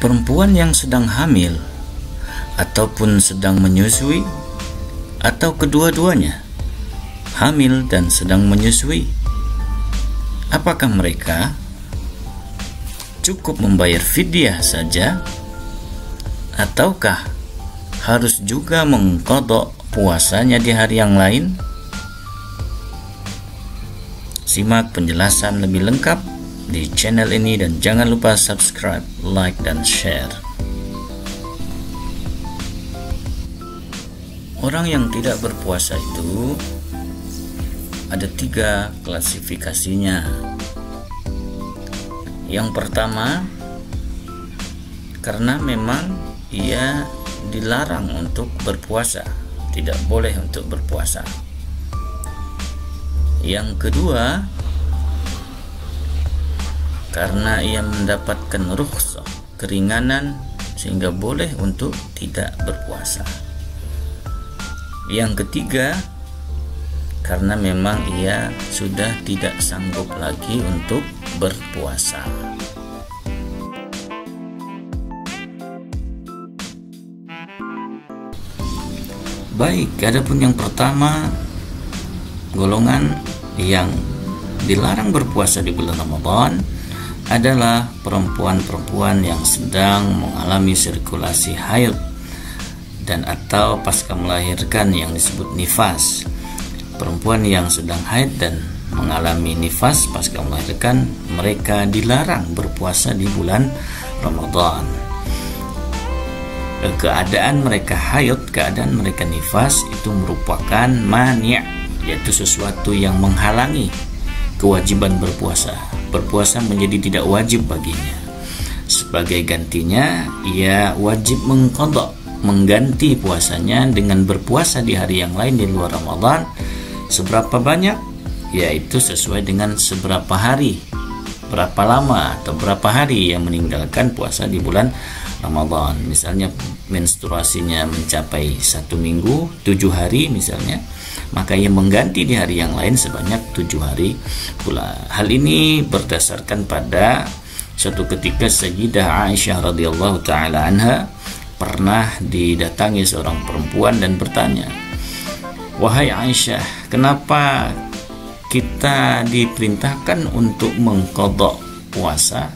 Perempuan yang sedang hamil ataupun sedang menyusui atau kedua-duanya, hamil dan sedang menyusui, apakah mereka cukup membayar fidyah saja ataukah harus juga mengqadha puasanya di hari yang lain? Simak penjelasan lebih lengkap di channel ini dan jangan lupa subscribe, like, dan share. Orang yang tidak berpuasa itu ada 3 klasifikasinya. Yang pertama, karena memang ia dilarang untuk berpuasa, tidak boleh untuk berpuasa. Yang kedua, karena ia mendapatkan rukhsah, keringanan, sehingga boleh untuk tidak berpuasa. Yang ketiga, karena memang ia sudah tidak sanggup lagi untuk berpuasa. Baik, adapun yang pertama, golongan yang dilarang berpuasa di bulan Ramadan adalah perempuan-perempuan yang sedang mengalami sirkulasi haid dan atau pasca melahirkan yang disebut nifas. Perempuan yang sedang haid dan mengalami nifas pasca melahirkan, mereka dilarang berpuasa di bulan Ramadan. Keadaan mereka haid, keadaan mereka nifas itu merupakan mani', yaitu sesuatu yang menghalangi kewajiban berpuasa. Berpuasa menjadi tidak wajib baginya. Sebagai gantinya, ia wajib mengqadha, mengganti puasanya dengan berpuasa di hari yang lain di luar Ramadan. Seberapa banyak? Yaitu sesuai dengan seberapa hari, berapa lama atau berapa hari yang meninggalkan puasa di bulan Ramadan. Misalnya menstruasinya mencapai 1 minggu 7 hari misalnya, maka ia mengganti di hari yang lain sebanyak 7 hari pula. Hal ini berdasarkan pada suatu ketika Sayyidah Aisyah radhiyallahu taala anha pernah didatangi seorang perempuan dan bertanya, "Wahai Aisyah, kenapa kita diperintahkan untuk mengqadha puasa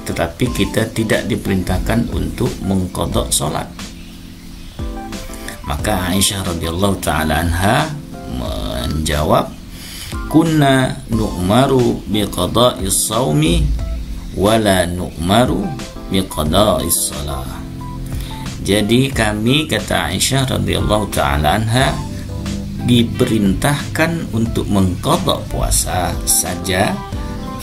tetapi kita tidak diperintahkan untuk mengqadha salat?" Maka Aisyah radhiyallahu taala anha menjawab, "Kunna nu'maru biqada'is shaumi wala nu'maru biqada'is shalah." Jadi kami, kata Aisyah radhiyallahu taala anha, diperintahkan untuk mengqadha puasa saja,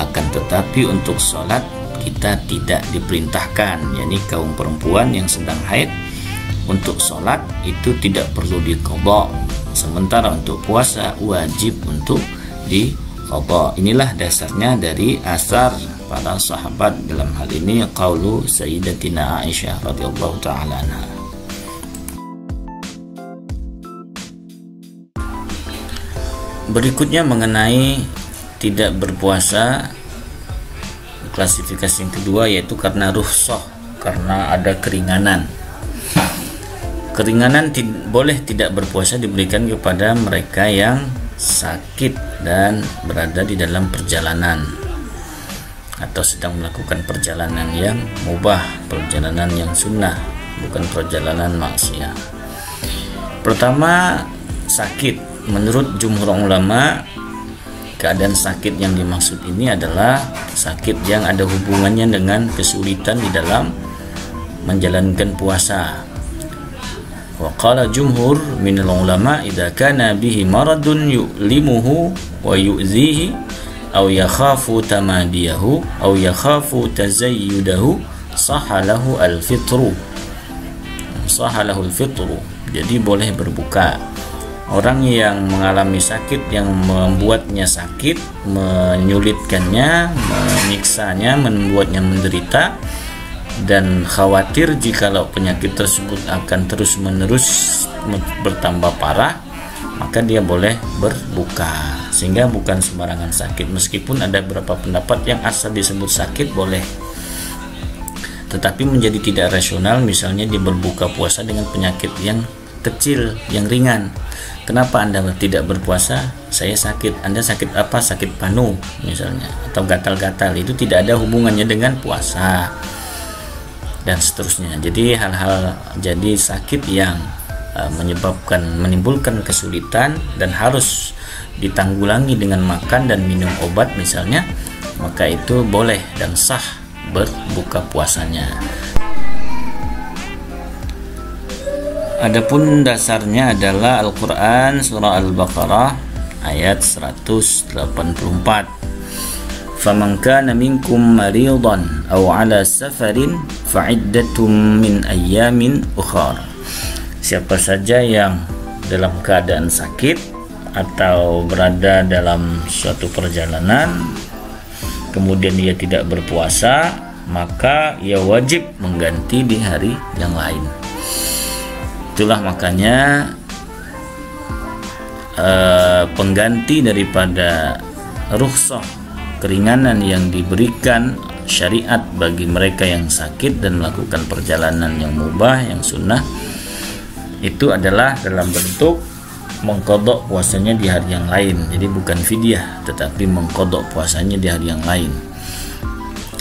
akan tetapi untuk salat kita tidak diperintahkan. Yani kaum perempuan yang sedang haid, untuk sholat itu tidak perlu diqadha, sementara untuk puasa wajib untuk diqadha. Inilah dasarnya dari asar para sahabat, dalam hal ini qaulu Sayyidatina Aisyah radhiyallahu taala anha. Berikutnya mengenai tidak berpuasa, klasifikasi yang kedua yaitu karena rukhsah, karena ada keringanan. Keringanan boleh tidak berpuasa diberikan kepada mereka yang sakit dan berada di dalam perjalanan atau sedang melakukan perjalanan yang mubah, perjalanan yang sunnah, bukan perjalanan maksiat. Pertama, sakit. Menurut jumhur ulama, keadaan sakit yang dimaksud ini adalah sakit yang ada hubungannya dengan kesulitan di dalam menjalankan puasa. Wa qala jumhur minal ulama idza kana bihi maradun yu'limuhu wa yu'zihi aw yakhafu tamadiyahu aw yakhafu tazayyudahu sahalahu al-fitru. Sahalahu al-fitru. Jadi boleh berbuka. Orang yang mengalami sakit yang membuatnya sakit, menyulitkannya, menyiksanya, membuatnya menderita, dan khawatir jikalau penyakit tersebut akan terus-menerus bertambah parah, maka dia boleh berbuka. Sehingga bukan sembarangan sakit, meskipun ada beberapa pendapat yang asal disebut sakit boleh. tetapi menjadi tidak rasional, misalnya dia berbuka puasa dengan penyakit yang kecil, yang ringan. Kenapa Anda tidak berpuasa? Saya sakit. Anda sakit apa? Sakit panu misalnya, atau gatal-gatal. Itu tidak ada hubungannya dengan puasa, dan seterusnya. Jadi jadi sakit yang menimbulkan kesulitan dan harus ditanggulangi dengan makan dan minum obat misalnya, maka itu boleh dan sah berbuka puasanya. Adapun dasarnya adalah Al-Quran surah Al-Baqarah ayat 184. Faman kana minkum maridan aw ala safarin fa'iddatum min ayyamin ukhar. Siapa saja yang dalam keadaan sakit atau berada dalam suatu perjalanan, kemudian ia tidak berpuasa, maka ia wajib mengganti di hari yang lain. Itulah makanya pengganti daripada rukhsah, keringanan yang diberikan syariat bagi mereka yang sakit dan melakukan perjalanan yang mubah, yang sunnah, itu adalah dalam bentuk mengqadha puasanya di hari yang lain. Jadi bukan fidyah, tetapi mengqadha puasanya di hari yang lain.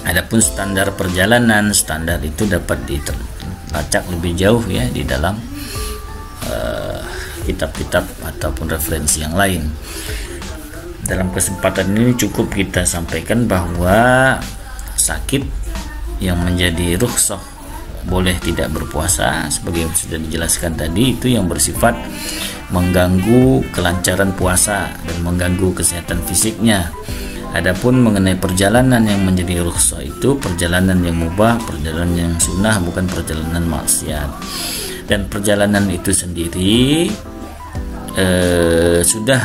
Adapun standar perjalanan, standar itu dapat dilacak lebih jauh ya di dalam kitab-kitab ataupun referensi yang lain. Dalam kesempatan ini cukup kita sampaikan bahwa sakit yang menjadi rukhsah boleh tidak berpuasa, sebagai yang sudah dijelaskan tadi, itu yang bersifat mengganggu kelancaran puasa dan mengganggu kesehatan fisiknya. Adapun mengenai perjalanan yang menjadi rukhsah, itu perjalanan yang mubah, perjalanan yang sunnah, bukan perjalanan maksiat. Dan perjalanan itu sendiri sudah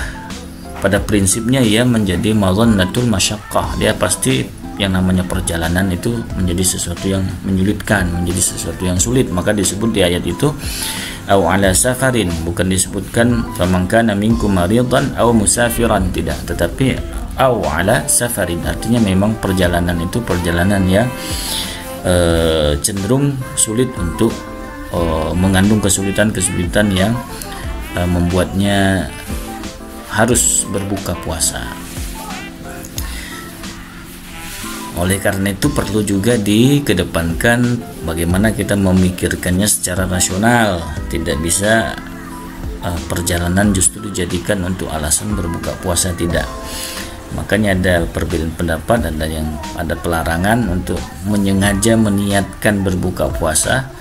pada prinsipnya ia menjadi madhannatul masyaqqah. Dia pasti yang namanya perjalanan itu menjadi sesuatu yang menyulitkan, menjadi sesuatu yang sulit. Maka disebut di ayat itu aw ala safarin, bukan disebutkan faman kana minkum maridan aw musafiran, tidak, tetapi aw ala safarin, artinya memang perjalanan itu perjalanan yang cenderung sulit untuk mengandung kesulitan-kesulitan yang membuatnya harus berbuka puasa. Oleh karena itu perlu juga dikedepankan bagaimana kita memikirkannya secara rasional. Tidak bisa perjalanan justru dijadikan untuk alasan berbuka puasa, tidak. Makanya ada perbedaan pendapat, ada pelarangan untuk menyengaja meniatkan berbuka puasa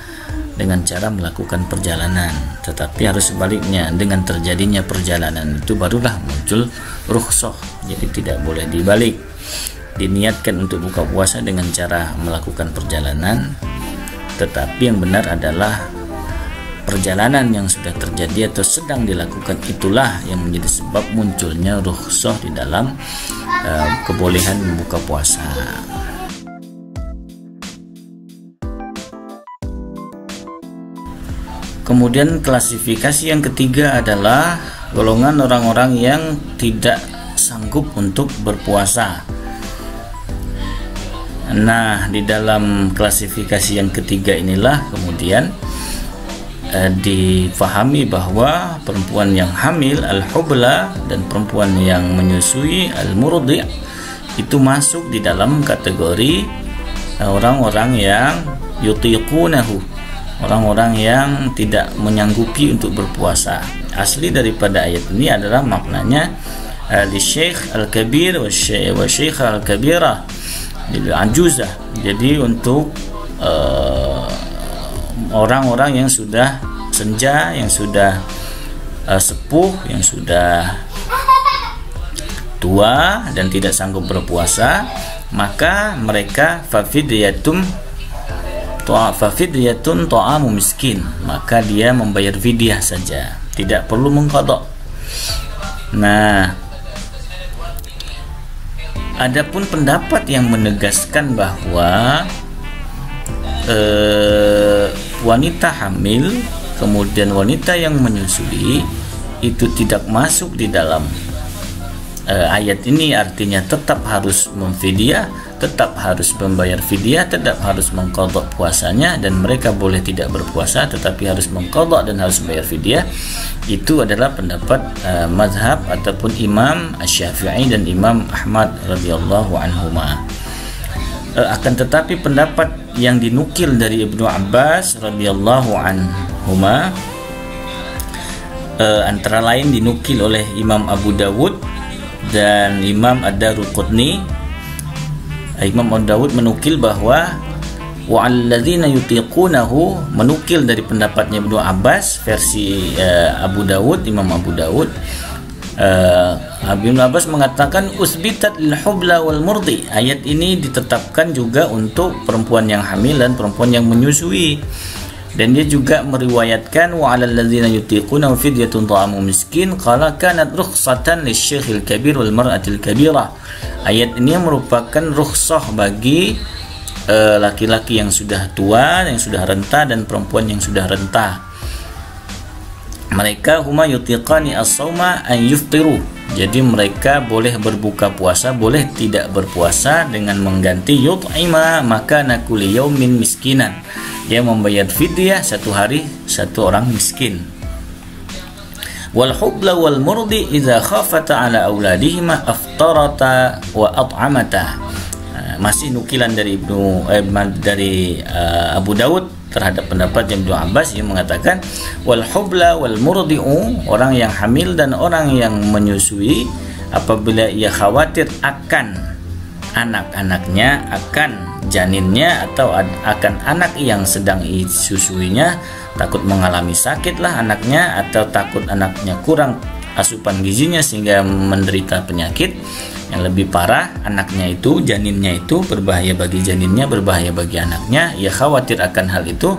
dengan cara melakukan perjalanan. Tetapi harus sebaliknya, dengan terjadinya perjalanan itu barulah muncul rukhsah. Jadi tidak boleh dibalik, diniatkan untuk buka puasa dengan cara melakukan perjalanan, tetapi yang benar adalah perjalanan yang sudah terjadi atau sedang dilakukan itulah yang menjadi sebab munculnya rukhsah di dalam kebolehan membuka puasa. Kemudian klasifikasi yang ketiga adalah golongan orang-orang yang tidak sanggup untuk berpuasa. Nah, di dalam klasifikasi yang ketiga inilah kemudian difahami bahwa perempuan yang hamil al-hubla dan perempuan yang menyusui al-murdi' itu masuk di dalam kategori orang-orang yang yutiqunahu, orang-orang yang tidak menyanggupi untuk berpuasa. Asli daripada ayat ini adalah maknanya li syekh al-kabir wa syekh al-kabirah, jadi anjuzah. Jadi untuk orang-orang yang sudah senja, yang sudah sepuh, yang sudah tua dan tidak sanggup berpuasa, maka mereka fafidyatun ta'amu miskin, maka dia membayar fidyah saja, tidak perlu mengqadha. Nah, adapun pendapat yang menegaskan bahwa wanita hamil kemudian wanita yang menyusui itu tidak masuk di dalam ayat ini, artinya tetap harus memfidyah, tetap harus membayar fidyah, tetap harus mengqadha puasanya, dan mereka boleh tidak berpuasa tetapi harus mengqadha dan harus membayar fidyah. Itu adalah pendapat mazhab ataupun Imam Asy-Syafi'i dan Imam Ahmad radhiyallahu anhuma. Akan tetapi pendapat yang dinukil dari Ibnu Abbas radhiyallahu anhuma, antara lain dinukil oleh Imam Abu Dawud dan Imam Ad-Daruqutni. Imam Abu Dawud menukil bahwa wa'alladzina yutiqunahu, menukil dari pendapatnya Ibnu Abbas versi Abu Dawud, Imam Abu Dawud. Ibnu Abbas mengatakan usbitat lil hubla wal murdi, ayat ini ditetapkan juga untuk perempuan yang hamil dan perempuan yang menyusui. Dan dia juga meriwayatkan wa 'alal ladzina yutiqunahu fidyatun ta'amu miskin qala kanat rukhsatan lisy-syaikhil kabir wal mar'atil kabirah. Ayat ini merupakan rukhsah bagi laki-laki yang sudah tua, yang sudah renta, dan perempuan yang sudah renta. Mereka huma yutiqani as-sauma an yuftiru. Jadi mereka boleh berbuka puasa, boleh tidak berpuasa dengan mengganti yut'ima makana kulli yaumin miskinan. Dia membayar fidyah satu hari satu orang miskin. Wal hubla wal murdi idza khafata ala auladihima aftarata wa at'amata. Masih nukilan dari Abu Dawud terhadap pendapat Ibnu Abbas yang mengatakan wal hubla wal murdi'u, orang yang hamil dan orang yang menyusui, apabila ia khawatir akan anak-anaknya, akan janinnya atau akan anak yang sedang disusuinya, takut mengalami sakit lah anaknya, atau takut anaknya kurang asupan gizinya sehingga menderita penyakit yang lebih parah, anaknya itu, janinnya itu berbahaya bagi janinnya, berbahaya bagi anaknya, ia khawatir akan hal itu,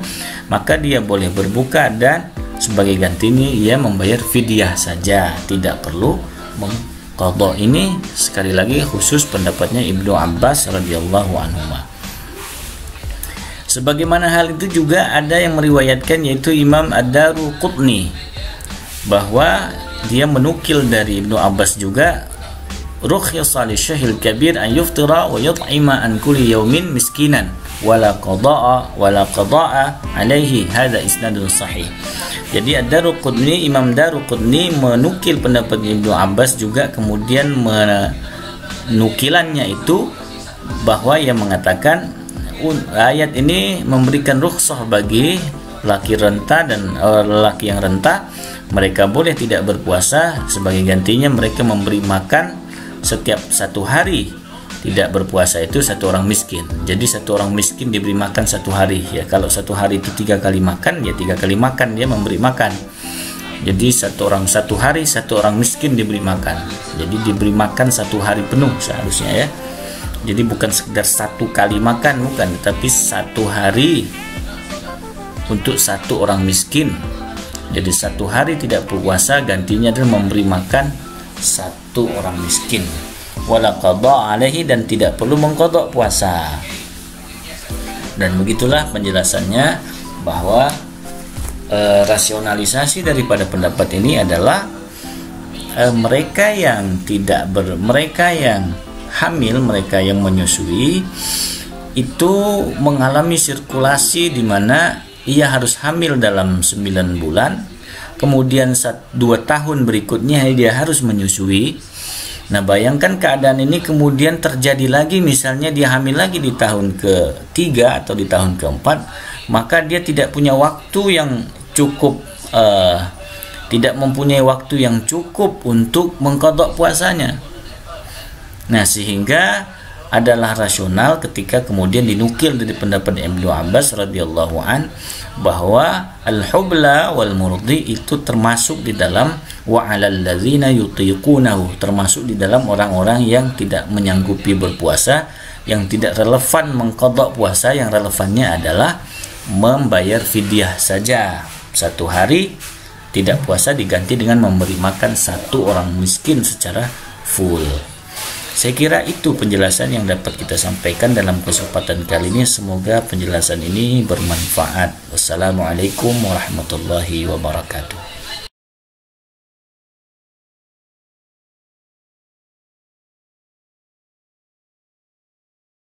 maka dia boleh berbuka dan sebagai gantinya ia membayar fidyah saja, tidak perlu mengqadha. Ini sekali lagi khusus pendapatnya Ibnu Abbas radhiyallahu anhu. Sebagaimana hal itu juga ada yang meriwayatkan, yaitu Imam Ad-Daruqutni, bahwa dia menukil dari Ibnu Abbas juga rukhsa lisy-syaikhil kabir an yuftira wa yut'ima an kulli yaumin miskinan wala qada'a alaihi, hadza isnadun sahih. Jadi Ad-Daruqutni, Imam Daruqutni menukil pendapat Ibnu Abbas juga, kemudian menukilannya itu bahwa ia mengatakan ayat ini memberikan rukhsah bagi laki renta dan lelaki yang renta, mereka boleh tidak berpuasa, sebagai gantinya mereka memberi makan setiap satu hari tidak berpuasa itu satu orang miskin. Jadi satu orang miskin diberi makan satu hari, ya kalau satu hari itu 3 kali makan, ya 3 kali makan dia memberi makan. Jadi satu hari satu orang miskin diberi makan, jadi diberi makan satu hari penuh seharusnya ya. Jadi bukan sekedar satu kali makan, bukan, tapi satu hari untuk satu orang miskin. Jadi satu hari tidak berpuasa, gantinya adalah memberi makan satu orang miskin. Wala qada alaihi, dan tidak perlu mengqadha puasa. Dan begitulah penjelasannya, bahwa rasionalisasi daripada pendapat ini adalah mereka yang mereka yang hamil, mereka yang menyusui itu mengalami sirkulasi di mana ia harus hamil dalam 9 bulan, kemudian 2 tahun berikutnya dia harus menyusui. Nah, bayangkan keadaan ini kemudian terjadi lagi, misalnya dia hamil lagi di tahun ke-3 atau di tahun ke-4, maka dia tidak punya waktu yang cukup, tidak mempunyai waktu yang cukup untuk mengqadha puasanya. Nah, sehingga adalah rasional ketika kemudian dinukil dari pendapat Ibnu Abbas radhiyallahu an bahwa al-hubla wal murdi itu termasuk di dalam wa 'alal ladzina yutiqunahu, termasuk di dalam orang-orang yang tidak menyanggupi berpuasa, yang tidak relevan mengqadha puasa, yang relevannya adalah membayar fidyah saja. Satu hari tidak puasa diganti dengan memberi makan satu orang miskin secara full. Saya kira itu penjelasan yang dapat kita sampaikan dalam kesempatan kali ini. Semoga penjelasan ini bermanfaat. Wassalamualaikum warahmatullahi wabarakatuh.